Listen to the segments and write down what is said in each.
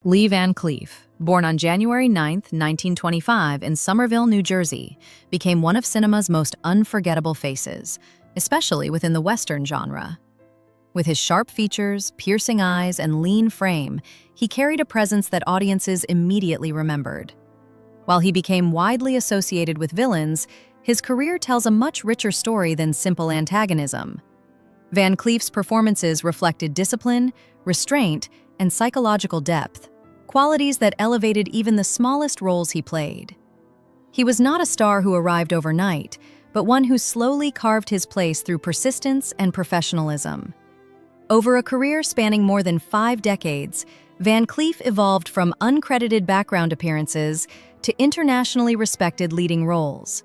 Lee Van Cleef, born on January 9, 1925 in Somerville, New Jersey, became one of cinema's most unforgettable faces, especially within the Western genre. With his sharp features, piercing eyes, and lean frame, he carried a presence that audiences immediately remembered. While he became widely associated with villains, his career tells a much richer story than simple antagonism. Van Cleef's performances reflected discipline, restraint, and psychological depth, qualities that elevated even the smallest roles he played. He was not a star who arrived overnight, but one who slowly carved his place through persistence and professionalism. Over a career spanning more than 5 decades, Van Cleef evolved from uncredited background appearances to internationally respected leading roles.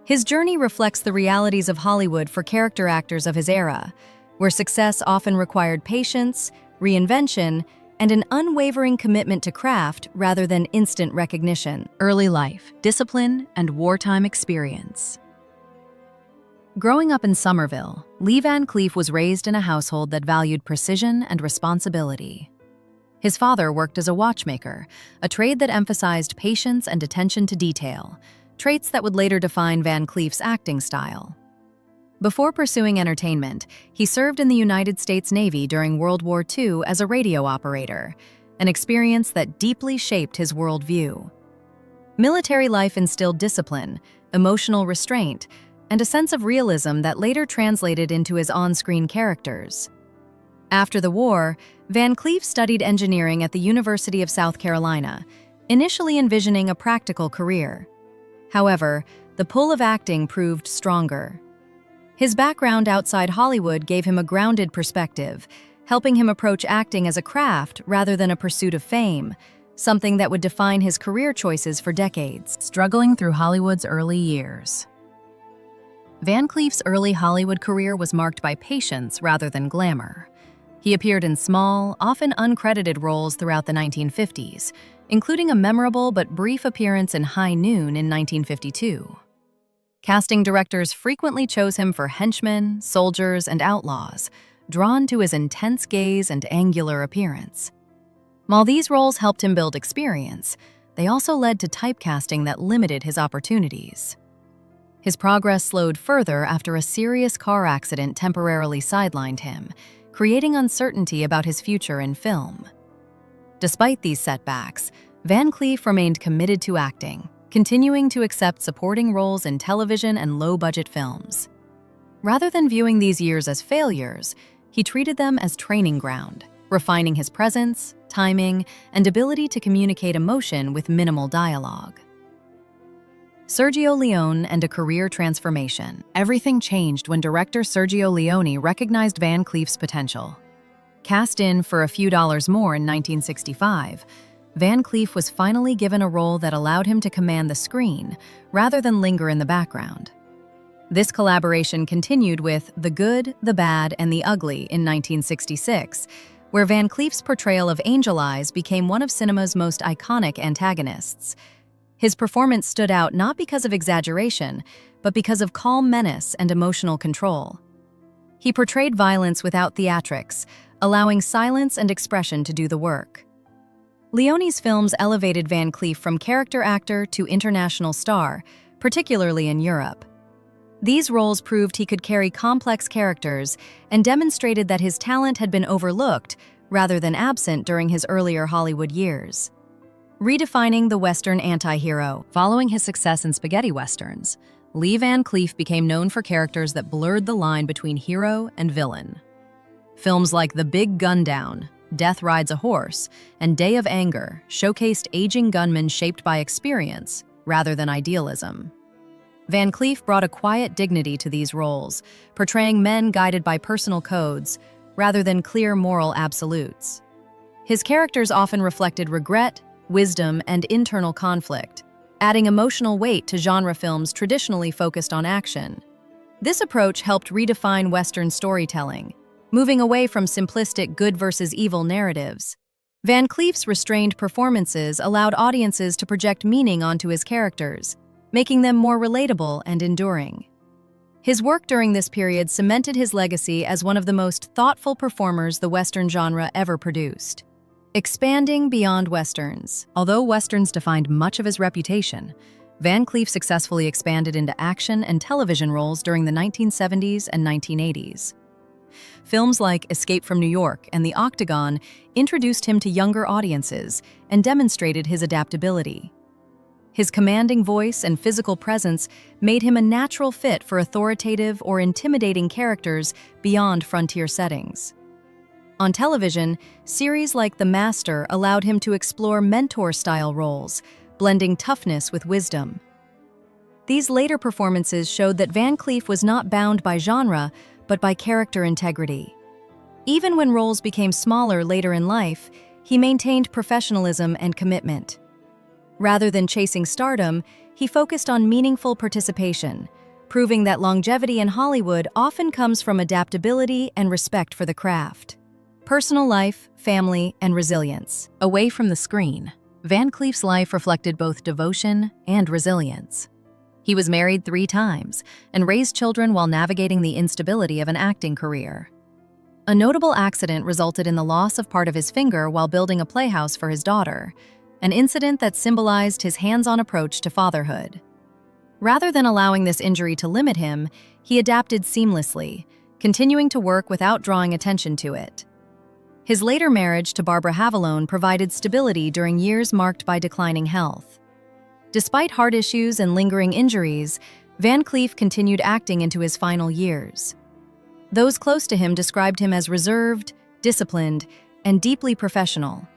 His journey reflects the realities of Hollywood for character actors of his era, where success often required patience, reinvention, and an unwavering commitment to craft rather than instant recognition. Early life, discipline, and wartime experience. Growing up in Somerville, Lee Van Cleef was raised in a household that valued precision and responsibility. His father worked as a watchmaker, a trade that emphasized patience and attention to detail, traits that would later define Van Cleef's acting style. Before pursuing entertainment, he served in the United States Navy during World War II as a radio operator, an experience that deeply shaped his worldview. Military life instilled discipline, emotional restraint, and a sense of realism that later translated into his on-screen characters. After the war, Van Cleef studied engineering at the University of South Carolina, initially envisioning a practical career. However, the pull of acting proved stronger. His background outside Hollywood gave him a grounded perspective, helping him approach acting as a craft rather than a pursuit of fame, something that would define his career choices for decades. Struggling through Hollywood's early years. Van Cleef's early Hollywood career was marked by patience rather than glamour. He appeared in small, often uncredited roles throughout the 1950s, including a memorable but brief appearance in High Noon in 1952. Casting directors frequently chose him for henchmen, soldiers, and outlaws, drawn to his intense gaze and angular appearance. While these roles helped him build experience, they also led to typecasting that limited his opportunities. His progress slowed further after a serious car accident temporarily sidelined him, creating uncertainty about his future in film. Despite these setbacks, Van Cleef remained committed to acting, continuing to accept supporting roles in television and low-budget films. Rather than viewing these years as failures, he treated them as training ground, refining his presence, timing, and ability to communicate emotion with minimal dialogue. Sergio Leone and a career transformation. Everything changed when director Sergio Leone recognized Van Cleef's potential. Cast in for A Few Dollars More in 1965, Van Cleef was finally given a role that allowed him to command the screen rather than linger in the background. This collaboration continued with The Good, the Bad, and the Ugly in 1966, where Van Cleef's portrayal of Angel Eyes became one of cinema's most iconic antagonists. His performance stood out not because of exaggeration, but because of calm menace and emotional control. He portrayed violence without theatrics, allowing silence and expression to do the work. Leone's films elevated Van Cleef from character actor to international star, particularly in Europe. These roles proved he could carry complex characters and demonstrated that his talent had been overlooked rather than absent during his earlier Hollywood years. Redefining the Western anti-hero. Following his success in spaghetti westerns, Lee Van Cleef became known for characters that blurred the line between hero and villain. Films like The Big Gun Down, Death Rides a Horse, and Day of Anger showcased aging gunmen shaped by experience rather than idealism. Van Cleef brought a quiet dignity to these roles, portraying men guided by personal codes rather than clear moral absolutes. His characters often reflected regret, wisdom, and internal conflict, adding emotional weight to genre films traditionally focused on action. This approach helped redefine Western storytelling, moving away from simplistic good versus evil narratives. Van Cleef's restrained performances allowed audiences to project meaning onto his characters, making them more relatable and enduring. His work during this period cemented his legacy as one of the most thoughtful performers the Western genre ever produced. Expanding beyond Westerns. Although Westerns defined much of his reputation, Van Cleef successfully expanded into action and television roles during the 1970s and 1980s. Films like Escape from New York and The Octagon introduced him to younger audiences and demonstrated his adaptability. His commanding voice and physical presence made him a natural fit for authoritative or intimidating characters beyond frontier settings. On television, series like The Master allowed him to explore mentor-style roles, blending toughness with wisdom. These later performances showed that Van Cleef was not bound by genre, but by character integrity. Even when roles became smaller later in life, he maintained professionalism and commitment. Rather than chasing stardom, he focused on meaningful participation, proving that longevity in Hollywood often comes from adaptability and respect for the craft. Personal life, family, and resilience. Away from the screen, Van Cleef's life reflected both devotion and resilience. He was married 3 times and raised children while navigating the instability of an acting career. A notable accident resulted in the loss of part of his finger while building a playhouse for his daughter, an incident that symbolized his hands-on approach to fatherhood. Rather than allowing this injury to limit him, he adapted seamlessly, continuing to work without drawing attention to it. His later marriage to Barbara Havilone provided stability during years marked by declining health. Despite heart issues and lingering injuries, Van Cleef continued acting into his final years. Those close to him described him as reserved, disciplined, and deeply professional,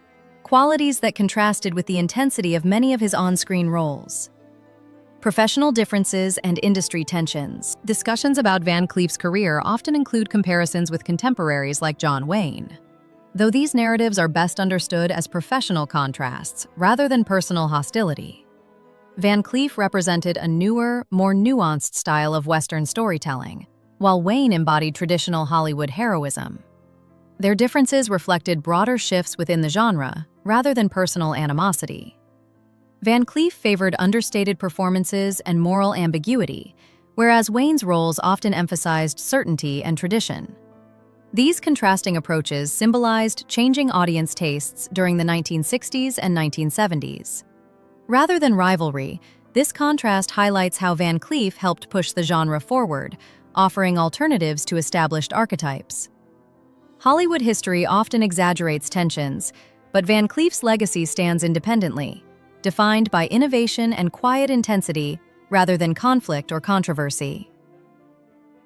qualities that contrasted with the intensity of many of his on-screen roles. Professional differences and industry tensions. Discussions about Van Cleef's career often include comparisons with contemporaries like John Wayne. Though these narratives are best understood as professional contrasts rather than personal hostility, Van Cleef represented a newer, more nuanced style of Western storytelling, while Wayne embodied traditional Hollywood heroism. Their differences reflected broader shifts within the genre rather than personal animosity. Van Cleef favored understated performances and moral ambiguity, whereas Wayne's roles often emphasized certainty and tradition. These contrasting approaches symbolized changing audience tastes during the 1960s and 1970s. Rather than rivalry, this contrast highlights how Van Cleef helped push the genre forward, offering alternatives to established archetypes. Hollywood history often exaggerates tensions, but Van Cleef's legacy stands independently, defined by innovation and quiet intensity rather than conflict or controversy.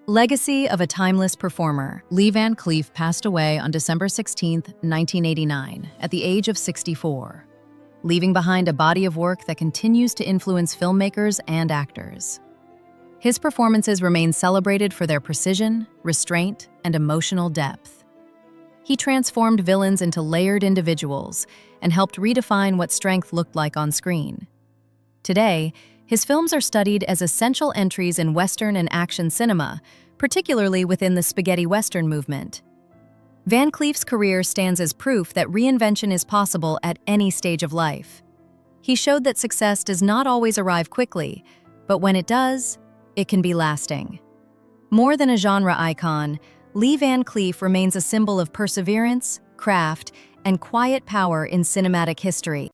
Legacy of a timeless performer. Lee Van Cleef passed away on December 16, 1989, at the age of 64, leaving behind a body of work that continues to influence filmmakers and actors. His performances remain celebrated for their precision, restraint, and emotional depth. He transformed villains into layered individuals and helped redefine what strength looked like on screen. Today, his films are studied as essential entries in Western and action cinema, particularly within the spaghetti Western movement. Van Cleef's career stands as proof that reinvention is possible at any stage of life. He showed that success does not always arrive quickly, but when it does, it can be lasting. More than a genre icon, Lee Van Cleef remains a symbol of perseverance, craft, and quiet power in cinematic history.